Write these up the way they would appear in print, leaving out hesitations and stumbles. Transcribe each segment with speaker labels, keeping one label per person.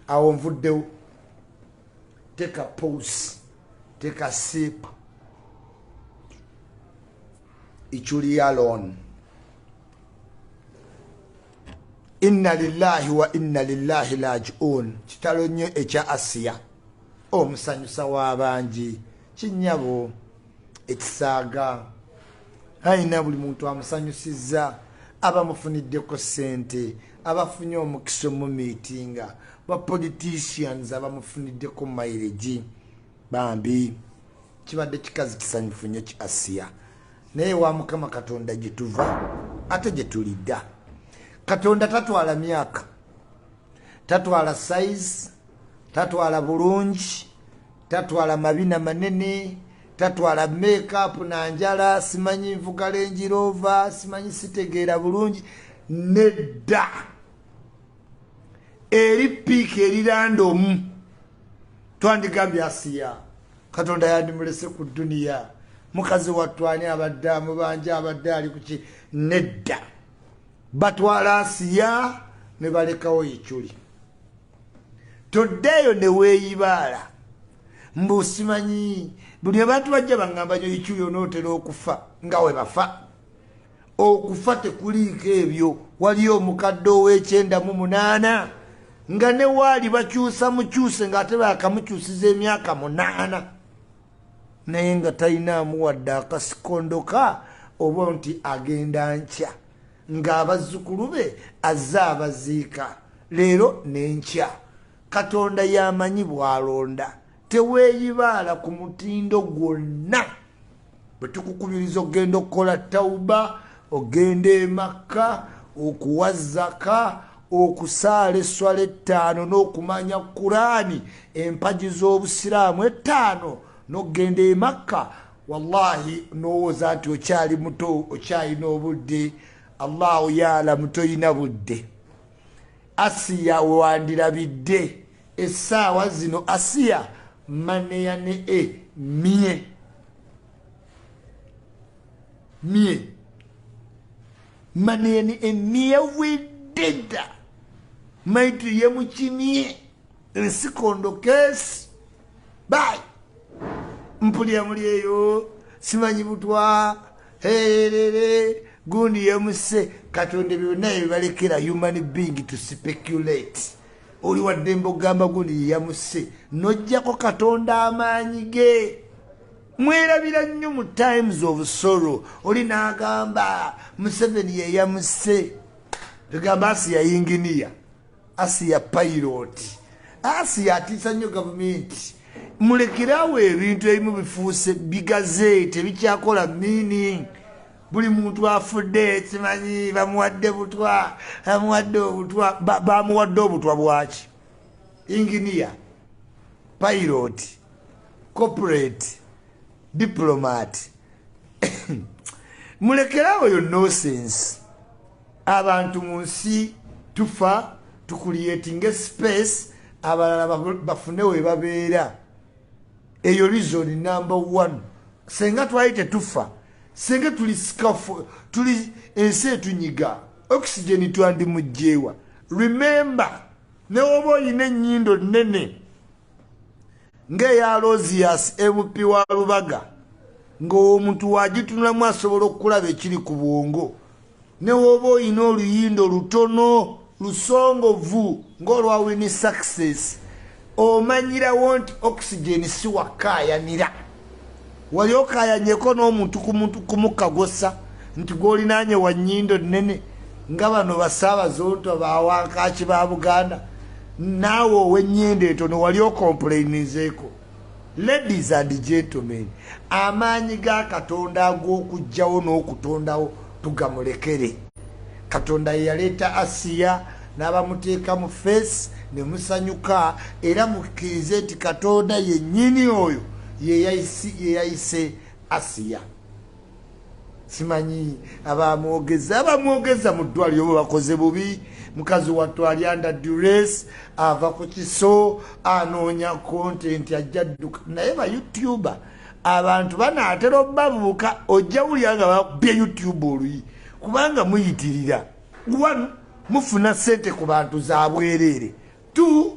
Speaker 1: awo nvuddewo. Take a pause, take a sip. Ichuli alone. Inna lillahi wa inna lillahi raji'un. Kitalo nnyo ekya Asiyah. Omusanyusa w'abangi. Kinyabo ekisaaga. Ayina buli muntu amusanyusizza. Abamufuniddeko ssente. Abafunye omukisa mu miitinga. Ba politicians abamufuniddeko mileage. Bambi. Kibadde kikazi kisanyufu nnyo ki Asiyah. Naye wa Mukama Katonda gye tuva ate gye tulidda. Katonda tatwala myaka, tatwala size, tatwala bulungi, tatwala mabina manene, tatwala make-up na njala, simanyi nvuga Range Rover, simanyi sitegeera bulungi. Nedda. Eri piiki eri random. Twandigambye Asiyah. Katonda yandimulese ku duniya. Mukazi watwani abadde amubanja abadde ali kuki. Nedda. Batwala Asiyah ne balekawo Ichuli. Toddeyo ne weeyibaala. Mbu simanyi buli abantu bajja bangamba nyo Ichuli onootera okufa nga we bafa. Okufa tekuliiko ebyo. Waliyo omukadde ow''98 nga ne waali bakyusa mukyuse ng'ate baakamukyusiza emyaka 8 naye nga talinaamu wadde akasikondoka oba nti agenda nkya ng'abazzukulu be azze abaziika leero n'enkya. Katonda yamanyi bw'alonda. Teweeyibaala ku mutindo gwonna. Bwe tukukubiriza ogenda okukola tawuba, ogenda e Makka, okuwa zaka, okusaala esswala 5 n'okumanya Qur'ani, empagi z'Obusiraamu 5 n'ogenda e Makka, wallahi n'owooza nti okyali muto, okyalina obudde. Allahu yaalamu toyina budde. Asiyah wewandirabidde essaawa zino Asiyah maneya ne mie maneya ne mie weddedda maitri ye mukimie ensikondo kesi bai mpulira muli eyo simanyi butwa herere gundi yemuse. Katonda byonna ebibalekera human being to speculate. Oli wadde mbogamba gundi yamuse nojjako Katonda amaanyi ge. Mwerabira nnyo mu times of sorrow. Oli n'agamba Museveni ye yamuse. Tugamba Asiyah engineer, Asiyah pilot, Asiyah atiisa nnyo gavumenti. Mulekerawo ebintu ebimu bifuuse bigaze tebikyakola meaning. Buli muntu afudde simanyi bamuwadde butwa, bamuwadde obutwa, bamuwadde obutwa bwaki. Engineer, pilot, corporate, diplomat. Mulekerawo yo nonsense. Abantu mu nsi tufa tucreating space abalala bafune we babeera. Eyo reason number 1. Senga twayite tufa. Senga tuli scafu, tuli ense tunyiga. Oxygen twandi mujjewa. Remember, ne obo yine nyindo nene. Nge ya Rosias MP wa Lubaga. Ngo omuntu wagitunulamu asobola okulaba ekiri ku bwongo. Ne obo yine oluyindo lutono, lusongovu, ng'olwa wini success. Omanyira wonti oxygen si wakayanira. Wali okayanyeko n'omuntu ku muntu kumukagosa nti gw'olinaanye wa nnyindo nnene nga bano basaabaze onto bawankaaki ba Buganda naawe ow'ennyindo etono wali okomplainizeeko. Ladies and gentlemen, amaanyi ga Katonda ag'okugyawo n'okutondawo tugamulekere. Katonda ye yaleeta Asiyah n'abamuteeka mu face ne musanyuka era mukkirize nti Katonda yennyini oyo ye yayise Asiyah. Simanyi abamwogeza mu ddwaliro bo bakoze bubi. Mukazi watwali under duress ava ku kiso anoonya content ajja dduka. Naye ba YouTuber abantu banaatera obbabuuka ojja wulira nga bakubye YouTube oluyi kubanga muyitirira. 1, mufuna ssente ku bantu za bwereere. 2,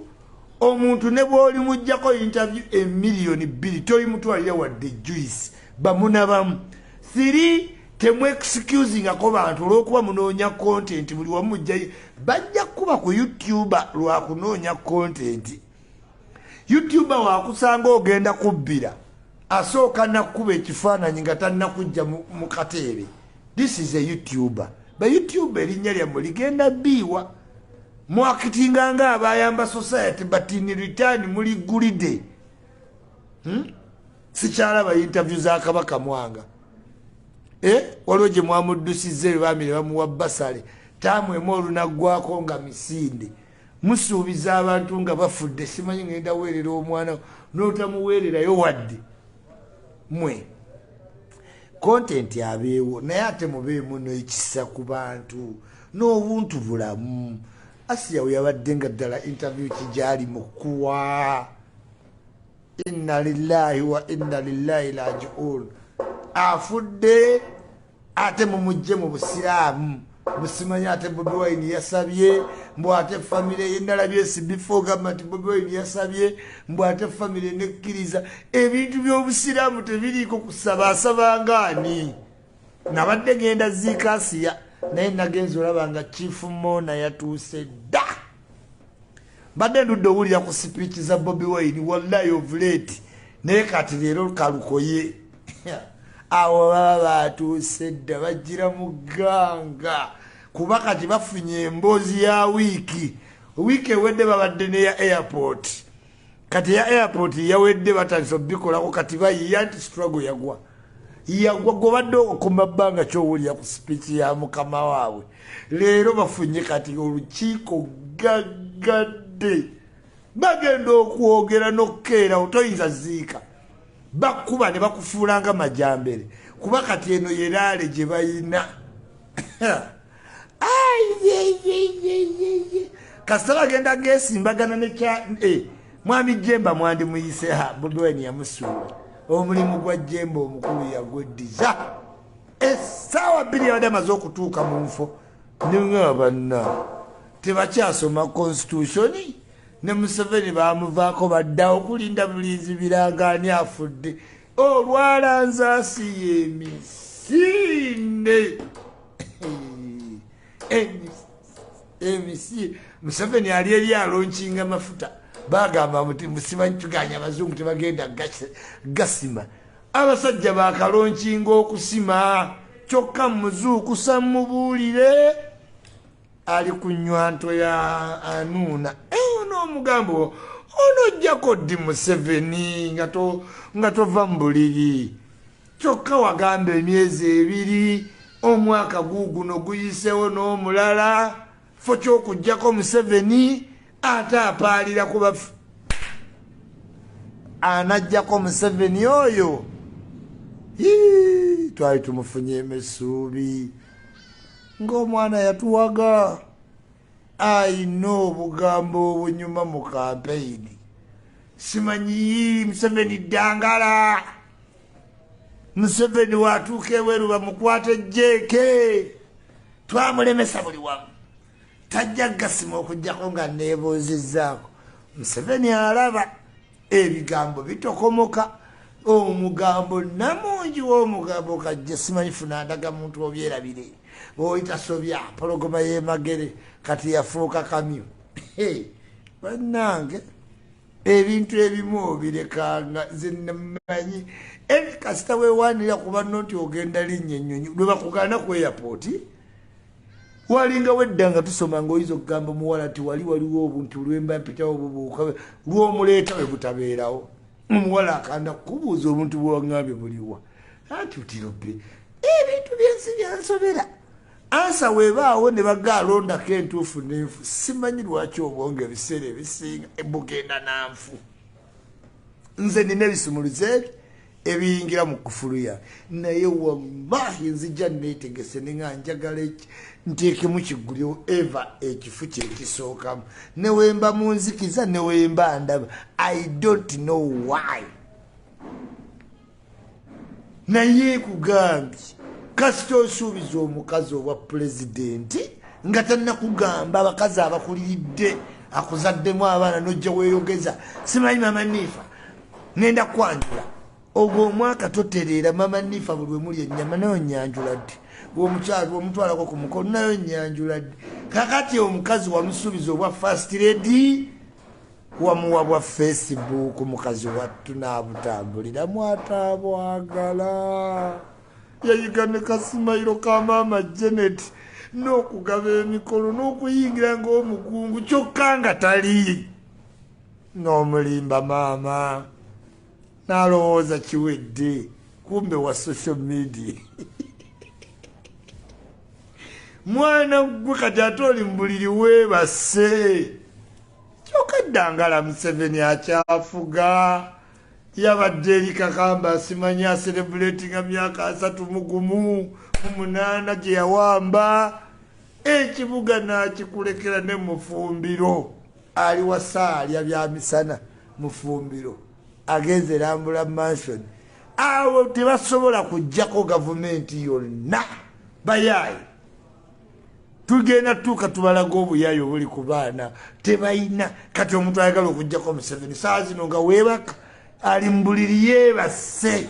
Speaker 1: omuntu ne bwoli mujjako interview emiliyoni 2 toli mutwalira wadde juice bamunabamu 3 temu excusing ako bantu olw'okuba munoonya content buli wamu mujjayo bajja kuba ku YouTube lwa kunoonya content. YouTuber wakusanga ogenda kubbira asooka nakuba ekifaananyi nga tannakujja mu kateebe. This is a YouTuber. Ba YouTuber erinnya lyammwe ligenda bbiiwa. Mwakitinga nga abayamba society but in return muli gulide. Sikyalaba interview za Kabaka Mwanga. Waliwo gye mwamuddusize bamire bamuwa basale taamwemu olunaggwako nga misinde. Musuubiza abantu nga bafudde simanyi ngenda weerera omwana n'otamuweererayo wadde mwe content abeewo naye ate mubeemu n'ekisa ku bantu n'obuntu bulamu. Asiyah we yabadde nga ddala interview kigyali mukuwa. Inna lillahi wa inna lillahi raji'un. Afudde ate mumujje mu busiraamu musimanya ate Bobi Wine yasabye mbu ate family yenalabye before government Bobi Wine yasabye mbu ate family nekkiriza ebintu by'obusiraamu tebiriiko kusaba asabangani. Nabadde genda ziika Asiyah naye nagenza olaba nga Chief Mona yatuuse dda. Badde ndudde owulira ku speech za Bobi Wine wallahi of late naye kati leero kalukoye awo baba batuuse dda bajjira mu gganga kuba kati bafunye emboozi ya wiiki ewedde babadde neya airport kati ya airport yawedde batandise obikolako kati bayiya nti struggle yagwa gobadde okukoma bbanga kyowulira ku speech ya mukama waabwe. Leero bafunye kati olukiiko gaggadde bagenda okwogera n'okkeera otoyinza ziika bakuba ne bakufuulanga majambere kuba kati eno yeraale gye bayina. Kasita bagenda gesimbagana nekya mwami Jemba mwandi muyise Bobi Wine yamusuula omulimu gwa Jemba omukulu yagweddiza essaawa 2 yabadde amaze okutuuka mu nfo ninga banna tebakyasoma constitution ne Museveni bamuvaako badda okulinda bulinzi birangani afudde olwalanza Asiyah emisinde emisinde Museveni ali eri alonkinga mafuta bagamba muti musimanyi tuganya abazungu tebagenda gasima abasajja bakalonkinga okusima kyokka muzuukusa mubuulire ali ku nnywanto ya Anuuna n'omugambo onojjako ddi Museveni nga tova mu buliri kyokka wagamba emyezi 2 omwaka guguno guyisewo n'omulala fo kyokujjako Museveni ate apaalira kuba anajjako Museveni oyo twali tumufunye emesuubi ng'omwana yatuwaga ayina obugambo obunyuma mu kampeyini simanyi Museveni ddangala Museveni watuuka ebweru bamukwate jeke twamulemesa buli wamu tajja gasima okujjako nga neebuuzizzaako Museveni alaba ebigambo bitokomoka omugambo namungi w'omugambo kajja simanyi funa ndaga muntu obyerabire bw'oyita sobya pologoma y'emagere kati yafuuka kamyu bannange ebintu ebimu obirekanga ze namanyi kasita weewaanira ku banno nti ogenda linnya ennyonyi lwe bakugaana ku airport walinga wedda nga tusoma ng'oyiza okugamba muwala nti waliwo obuntu lwemba mpitawo bubuuka lw'omuleeta we butabeerawo omuwala akanda kubuuza obuntu bwewangambye buliwa ati utirobe ebintu byensi byansobera ansa weebaawo ne bagaalondako entuufu n'enfu simanyi lwaki obwonge ebiseera ebisinga bugenda nanfu nze nina ebisumuluzo ebiyingira mu kufulu ya naye wallahi nzija neetegese nenga njagala nteekemu kigulyewo eva ekifu kyekisookamu newemba munzikiza newemba ndaba I don't know why naye kugambye kasita osuubiza omukazi obwa pulezidenti nga tannakugamba abakazi abakuliridde akuzaddemu abaana nojja weeyogeza simanyi mama nifa ngenda kwanjula ogwo omwaka totereera mama nifa buli wemuli ennyama nayo nyanjula ddi bwomukyalo omutwalako ku mukono nayo nyanjula ddi kakati omukazi wamusuubiza obwa first lady wamuwa bwa Facebook mukazi wattu n'abutambuliramu atabwagala yayiga ne kasimayiro ka maama Janet n'okugaba emikolo n'okuyingira ng'omukungu kyokka nga tali n'omulimba maama n'alowooza kiwedde kumbe wa social media mwana gwe kati ate oli mu buliri weebase kyokka eddangala Museveni akyafuga yabadde eri kakamba simanyi aserebulatinga myaka 31 gye yawamba ekibuga n'akikulekera ne mufumbiro ali wasa alya bya misana mufumbiro agenze Rambula Mansion awo tebasobola kujjako gavumenti yonna bayayi tugenda tuka tubalaga obuyayo buli ku baana tebayina kati omuntu ayagala okujjako Museveni saa zino nga weebaka ali mu buliri yeebase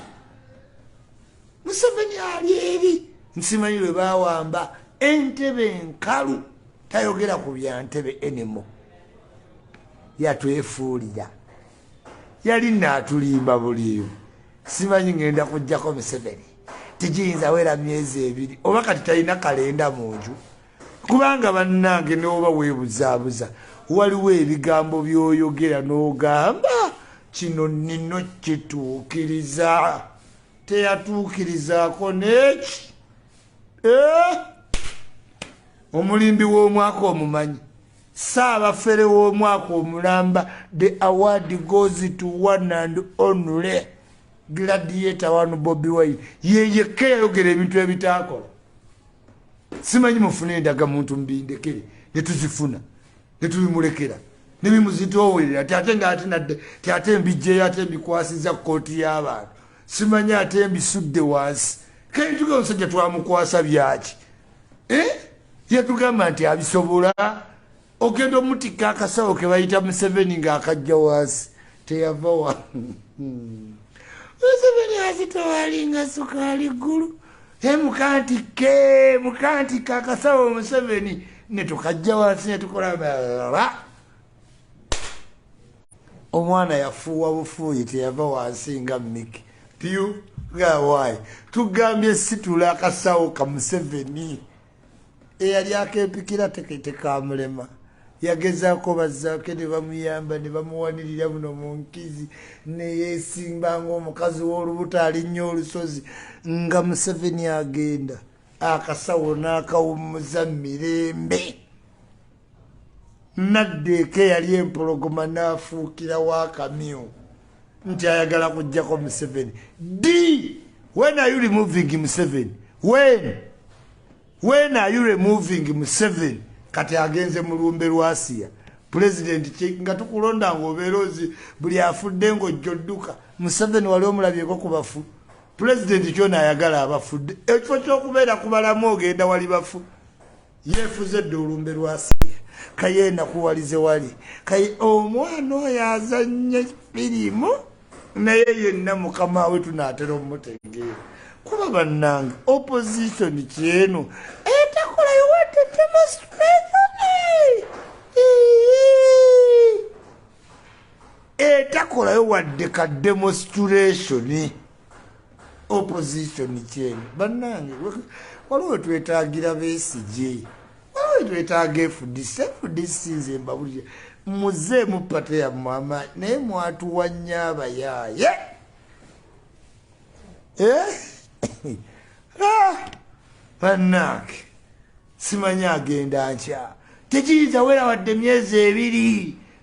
Speaker 1: Museveni ali eri nsimanyi lwe baawamba entebe enkalu tayogera ku bya ntebe enemo yatwefuulira yali naatulimba buliibu simanyi ngenda kujjako Museveni tegiyinza wera myezi 2 oba kati talina kalenda mu nju kubanga bannange n'oba weebuzaabuza waliwo ebigambo by'oyogera n'ogamba kino nino kituukiriza teyatuukirizaako neki omulimbi w'omwaka omumanyi saabafere w'omwaka omulamba the award goes to one and only gladiator wanu Bobi Wine yeyekka yayogera ebintu ebitaakola simanyi mufune endaga muntu mbindekere netuzifuna netubimulekera nebimuzitoowerera ate ngaate nadde ate mbijjeyo ate mbikwasiza kooti y'abantu simanyi ate mbisudde wansi kaituga omusajja twamukwasa byaki yatugamba nti abisobola ogenda omutika akasawo ke bayita Museveni ng'akajja wansi teyava wa Museveni azitowalinga sukaali ggulu mukantike akasawo Museveni netukajja wansi netukola omwana yafuuwa bufuuyi teyava wansi nga Miki piu gawaayi tugambye situla akasawo ka Museveni eyali akempikira tekamulema yagezaako bazzaako ne bamuyamba ne bamuwanirira buno mu nkizi neyeesimba ng'omukazi w'olubuto alinnyo olusozi nga Museveni agenda akasawo n'akawummuza mirembe naddeeko eyali empologoma n'afuukira waakamyu nti ayagala kujjako Museveni when are you removing Museveni when are you removing Museveni kati agenze mu lumbe lwa Asiyah president nga tukulonda ng'obeera ozi buli afudde ng'ojjodduka Museveni wali omulabyeko ku bafu president kyona ayagala abafudde ekifo ky'okubeera ku balamu ogenda wali bafu yeefuze dde olumbe lwa Asiyah kaye nakuwalize wali kaye omwana oyo azannya firimu naye yenna mukama we tunaatera omutegeera kuba bannange opposition kyeno etakola yowate demonstration etakolayo wadde ka demonstration opposition kyeno bannange waliwo twetaagira Besigye waliwo twetaaga FDC nze mbabulire muzeemu pate ya mama naye mwatuwa nnyo abayaaye bannange simanyi agenda nkya tekiyinza wera wadde emyezi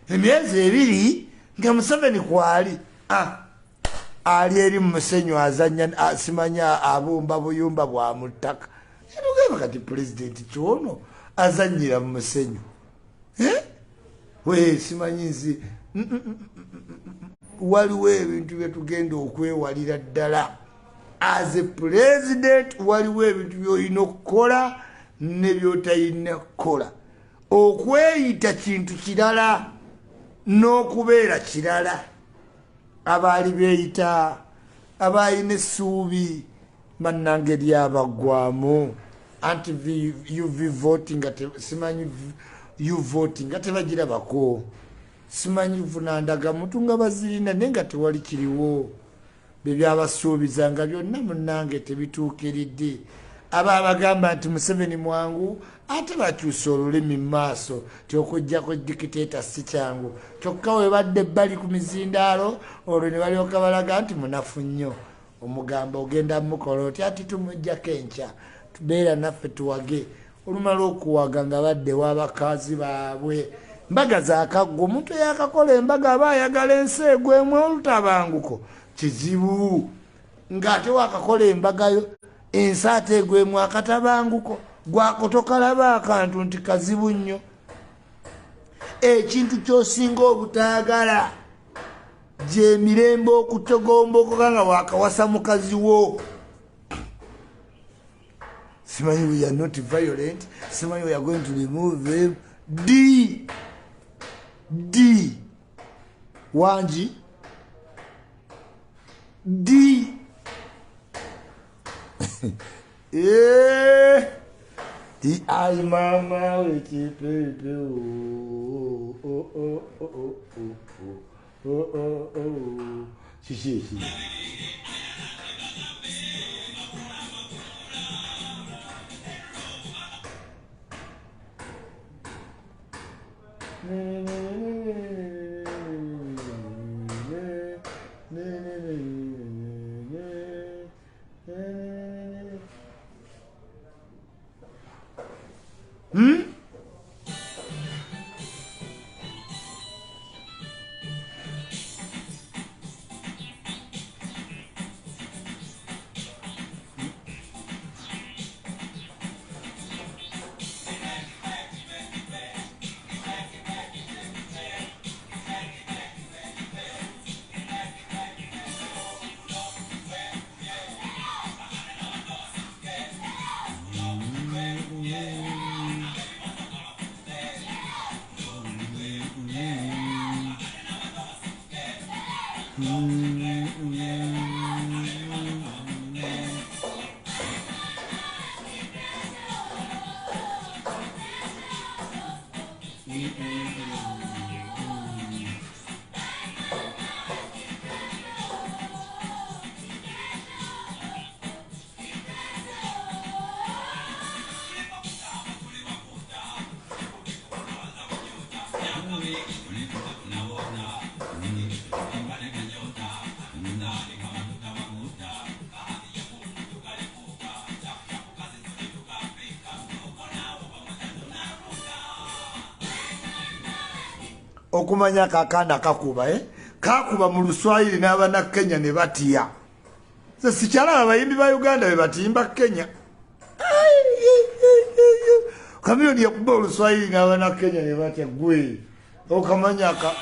Speaker 1: 2 nga Museveni kwali ali eri mu musenyu azanya simanyi abumba buyumba bwa mutaka yatugamba kati pulezidenti kyono azanyira mu musenyu simanyi nzi waliwo ebintu byetugenda okwewalira ddala as a president waliwo ebintu byolina okukola ne byotayina kukola okweyita kintu kirala n'okubeera kirala. Abaali beeyita abalina essuubi bannange lyabagwamu anti uv voting nga simanyi uvoting nga tebagirabako, simanyi vunandaga mutu nga bazirina naye nga tewali kiriwo. Byebyabasuubiza nga byonna munnange tebituukiridde. Aba bagamba nti Museveni mwangu ate bakyusa olulimi mu maaso tyokujjako dikiteeta si kyangu, kyokka webadde ebbali ku mizindaalo olwo ne balyoka balaga nti munafu nnyo. Omugamba ogenda mukola oti ati tumujjako enkya tubeera naffe tuwage. Olumala okuwaga nga baddewo abakazi baabwe mbaga zakaggo. Omuntu eyakakola embaga aba ayagala ensi egwemu olutabanguko kizibu, ng'ate wakakola embagayo ensi ate egwemu akatabanguko gwakotokalaba akantu nti kazibu nnyo. Ekintu kyosinga obutaagala gyemirembe okutogombokoka nga wakawasa mukazi wo. Simanyi we are not violent, simanyi we are going to remove them. D Wanji D the I mama with you baby oh she okumanya kakana kakuba kakuba mu Luswayiri n'abana Kenya ne batiya. Se sikyala abayimbi ba Uganda be batimba Kenya. Kamiliyoni yakuba Luswayiri n'abana Kenya ne batiya gwe okamanya ka